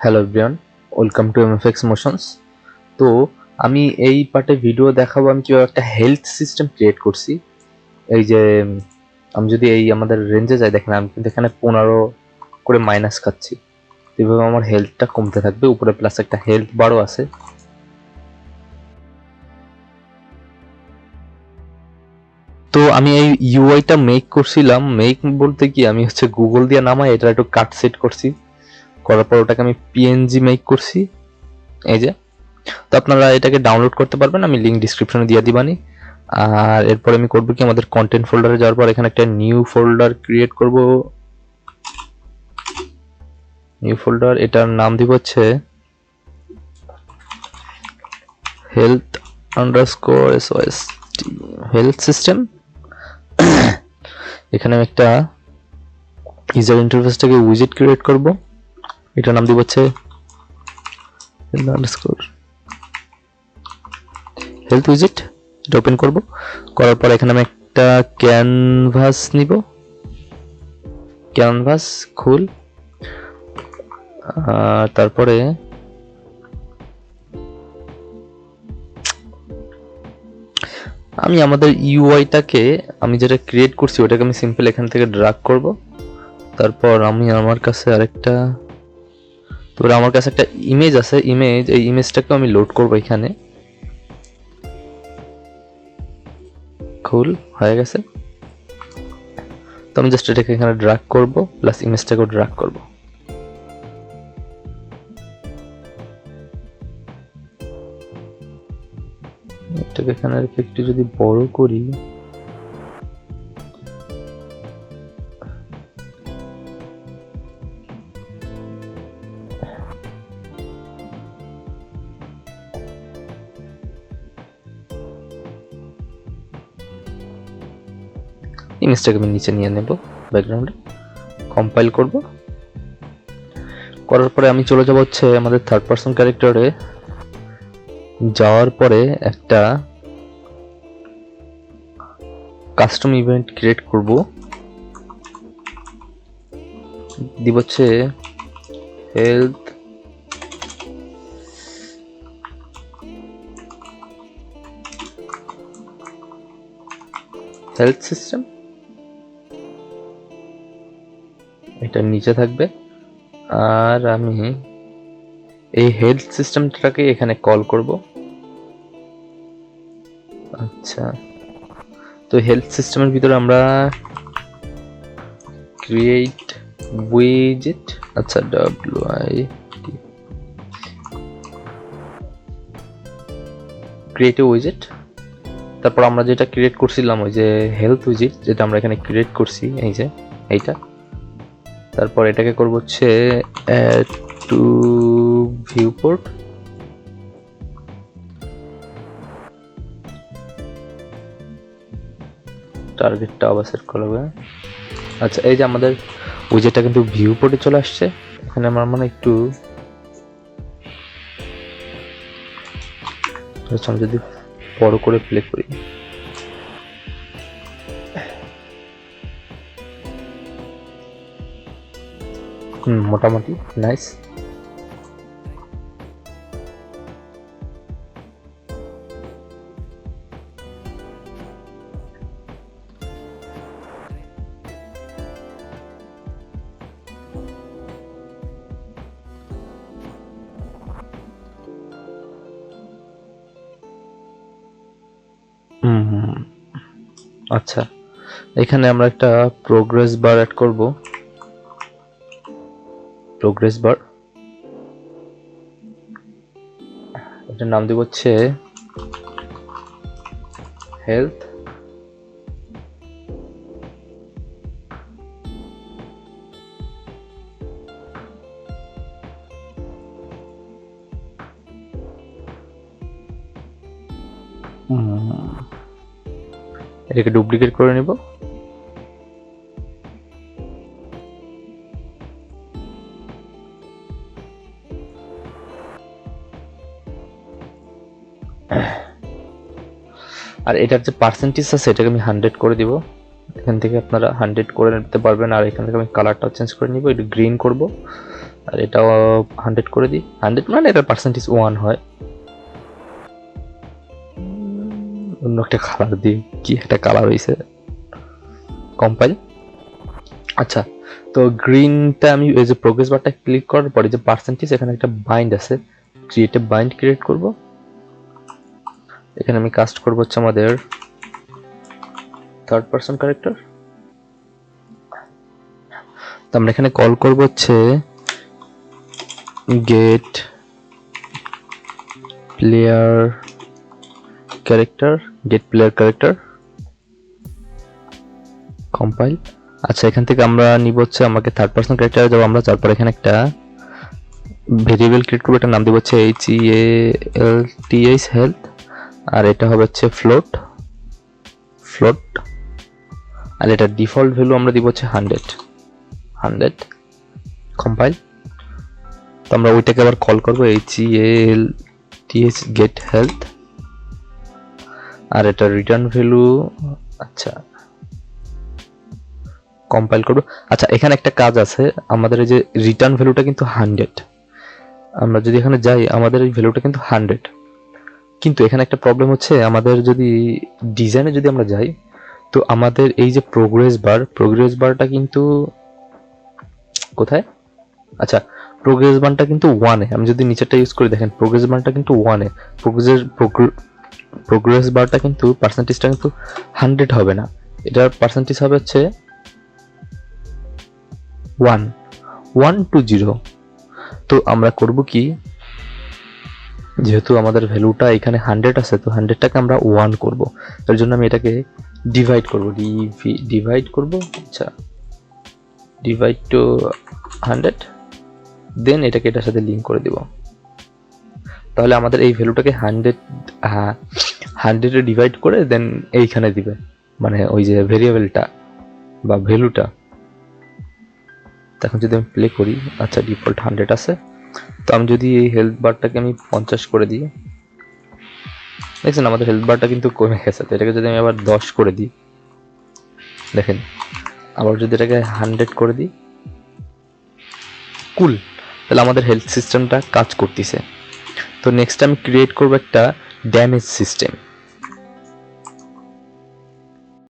Hello everyone, welcome to MFX Motions. তো আমি এই পার্টে ভিডিও দেখাবো আমি কিভাবে একটা হেলথ সিস্টেম ক্রিয়েট করছি। এই যে আমি যদি এই আমাদের রেঞ্জে যাই, দেখেন আমি কিন্তু এখানে 15 করে মাইনাস খাচ্ছি। এইভাবে আমার হেলথটা কমতে থাকবে, উপরে প্লাস একটা হেলথ বারও আছে। তো আমি এই ইউআইটা মেক করছিলাম, মেক বলতে কি আমি হচ্ছে গুগল দিয়ে নামাই এটা একটু কাট সেট করছি, করার পর ওটাকে আমি পিএনজি মেক করছি। এই যে, তো আপনারা এটাকে ডাউনলোড করতে পারবেন, আমি লিঙ্ক ডিসক্রিপশনে দিয়ে দিবানি। আর এরপর আমি করব কি, আমাদের কন্টেন্ট ফোল্ডারে যাওয়ার পর এখানে একটা নিউ ফোল্ডার ক্রিয়েট করব। নিউ ফোল্ডার, এটার নাম দিব হচ্ছে health underscore SOS health system. এখানে আমি একটা ইউজার ইন্টারফেসটাকে উইজেট ক্রিয়েট করব, এটার নাম দিব হচ্ছে হেলথ আন্ডারস্কোর হেলথ উইজেট। এটা ওপেন করব, করার পর এখানে আমি একটা ক্যানভাস নিব, ক্যানভাস খুল। তারপরে আমি আমাদের ইউআইটাকে আমি যেটা ক্রিয়েট করছি ওটাকে আমি সিম্পল এখান থেকে ড্রাগ করব। তারপর আমি আমার কাছে আরেকটা, তারপরে আমার কাছে একটা ইমেজ আছে, ইমেজ, এই ইমেজটাকে আমি লোড করব এখানে। খুল, হয়ে গেছে। তো আমি জাস্ট এটাকে এখানে ড্রাগ করব, প্লাস ইমেজটাকেও ড্রাগ করব। এটাকে এখানে একটু যদি বড় করি, ইমেজটাকে আমি নিচে নিয়ে নেব ব্যাকগ্রাউন্ডে, কম্পাইল করব। করার পরে আমি চলে যাব হচ্ছে আমাদের থার্ড পারসন ক্যারেক্টারে। যাওয়ার পরে একটা কাস্টম ইভেন্ট ক্রিয়েট করব, দিব হচ্ছে হেলথ হেলথ সিস্টেম, এটা নিচে থাকবে। আর আমি এই হেলথ সিস্টেমটাকে এখানে কল করব। আচ্ছা, তো হেলথ সিস্টেমের ভিতরে আমরা ক্রিয়েট উইজেট, আচ্ছা ডব্লিউআই ক্রিয়েট উইজেট। তারপর আমরা যেটা ক্রিয়েট করছিলাম ওই যে হেলথ উইজেট, যেটা আমরা এখানে ক্রিয়েট করছি, এই যে এইটা। তারপর এটাকে করব হচ্ছে অ্যাড টু ভিউপোর্ট। টার্গেটটা আবার সেট করা হবে। আচ্ছা, এই যে আমাদের উইজেটটা কিন্তু ভিউপোর্টে চলে আসছে। এখানে আমার মানে একটু আমি যদি বড় করে প্লে করি, মোটামুটি নাইস। আচ্ছা, এখানে আমরা একটা প্রোগ্রেস বার অ্যাড করব। প্রোগ্রেস বার, এটার নাম দিব হচ্ছে হেলথ এটাকে ডুপ্লিকেট করে নিব। আর এটার যে পার্সেন্টেজ আছে এটাকে আমি 100 করে দিব। এখান থেকে আপনারা 100 করে নিতে পারবেন। আর এখান থেকে আমি কালারটা চেঞ্জ করে নিব, একটু গ্রিন করব। আর এটাও 100 করে দিই। 100 মানে এটার পার্সেন্টেজ 1 হয়। অন্য একটা কালার দিই, কি একটা কালার হয়েছে। কম্পাইল। আচ্ছা, তো গ্রিনটা আমি এই যে প্রোগ্রেস বারটা ক্লিক করার পরে যে পার্সেন্টেজ, এখানে একটা বাইন্ড আছে, ক্রিয়েটিভ বাইন্ড ক্রিয়েট করব। এখানে আমি কাস্ট করব হচ্ছে আমাদের থার্ড পারসন ক্যারেক্টার। তো আমরা এখানে কল করব হচ্ছে গেট প্লেয়ার ক্যারেক্টার কম্পাইল। আচ্ছা, এখান থেকে আমরা নিব হচ্ছে আমাকে থার্ড পারসন ক্যারেক্টারে যাব আমরা, তারপর এখানে একটা ভেরিয়েবল ক্রিয়েট করব, এটার নাম দেব হচ্ছে HEALTH হেলথ, আর এটা হবে হচ্ছে ফ্লোট, আর এটা ডিফল্ট ভ্যালু আমরা দিব হচ্ছে 100 কম্পাইল। তো আমরা ওইটাকে আবার কল করব HEALTH গেট হেলথ, আর এটা রিটার্ন ভ্যালু। আচ্ছা, কম্পাইল করব। আচ্ছা, এখানে একটা কাজ আছে, আমাদের এই যে রিটার্ন ভ্যালুটা কিন্তু 100, আমরা যদি এখানে যাই আমাদের এই ভ্যালুটা কিন্তু 100, কিন্তু এখানে একটা প্রবলেম হচ্ছে, আমাদের যদি ডিজাইনে যদি আমরা যাই, তো আমাদের এই যে প্রোগ্রেস বারটা কিন্তু কোথায়? আচ্ছা, প্রোগ্রেস বারটা কিন্তু 1 এ, আমি যদি নিচেরটা ইউজ করি দেখেন প্রোগ্রেস বারটা কিন্তু 1 এ, প্রোগ্রেস বারটা কিন্তু পার্সেন্টেজটা কিন্তু 100 হবে না, এটার পার্সেন্টেজ হবে হচ্ছে 1 to 0। তো আমরা করব কি, যেহেতু আমাদের ভ্যালুটা এখানে 100 আছে, তো 100টাকে আমরা 1 করব, তার জন্য আমি এটাকে ডিভাইড করব। আচ্ছা, ডিভাইড টু 100, দেন এটাকে এটার সাথে লিঙ্ক করে দিব। তাহলে আমাদের এই ভ্যালুটাকে 100 এ ডিভাইড করে দেন এইখানে দিবে, মানে ওই যে ভেরিয়েবলটা বা ভ্যালুটা। এখন যদি আমি প্লে করি, আচ্ছা ডিফল্ট 100 আছে, তো আমি যদি এই হেলথ বারটাকে আমি 50 করে দিই, দেখছেন আমাদের হেলথ বারটা কিন্তু কমে গেছে। তো এটাকে যদি আমি আবার 10 করে দিই, দেখেন আবার যদি এটাকে 100 করে দিই, কুল, তাহলে আমাদের হেলথ সিস্টেমটা কাজ করতেছে। তো নেক্সট আমি ক্রিয়েট করব একটা ড্যামেজ সিস্টেম।